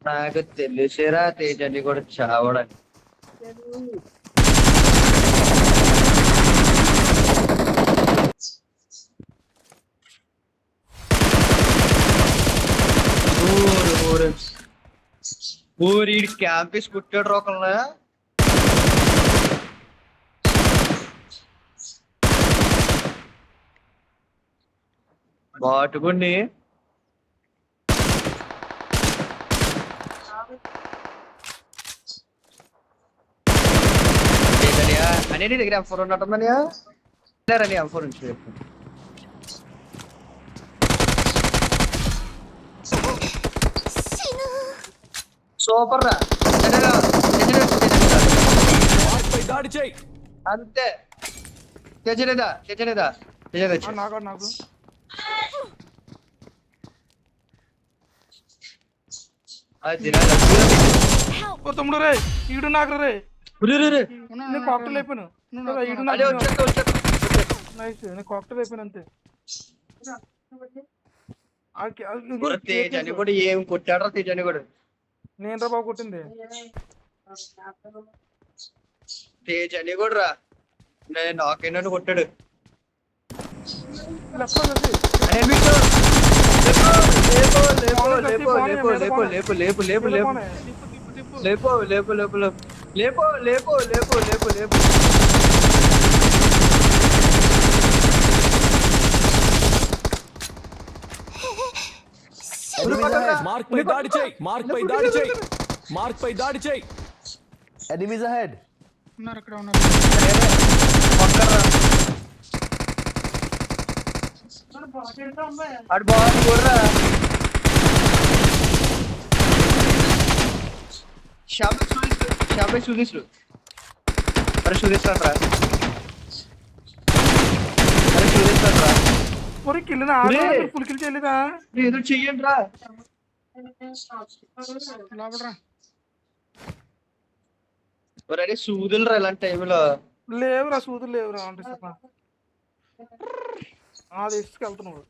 నాకు తెలిసిరా తేజని కూడా చావడని. ఊరి క్యాంపస్ కుట్టాడు రోకల్లా. బాటుకుని అని నీ దగ్గర M4 ఉన్నట్టుందని లేరని M4 నుంచి సూపర్ రా. అంతే తెచ్చలేదా తెచ్చలేదా తెచ్చలేదా నాకు తమ్ముడు రే ఈడు నాకు రే నేను కాక్టైల్ అయిపోయాను. నైస్ నేను కాక్టైల్ అయిపోయాను అంతే. తేజని కూడా ఏం కొట్టాడరా తేజని కూడా. నేను రా బాబు కొట్టింది తేజని కూడా రా. నేను నాకేనని కొట్టాడు. లేపో లేపో లేపో లేపో లేపో లేపో లేపో లేపో లేపో లేపో లేపో లేపో లేపో లేపో లేపో. మార్క్ పై దాడి చేయి. మార్క్ పై దాడి చేయి. మార్క్ పై దాడి చేయి. Enemies ahead. ఉన్నారు అక్కడ ఉన్నారు. అడు బాల్ కొర్రా. शाबाश सुदेश अरे सुदेश रा पूरी किल ना फुल किल చేయలేదా ఏదో చెయ్యండి రా లోపడరా ఒరేయ్ సూదులు రా ఇలాంటి టైంలో లేవురా సూదులు లేవురా అంటే చెప్పా ఆ తీసుకెళ్తున్నావు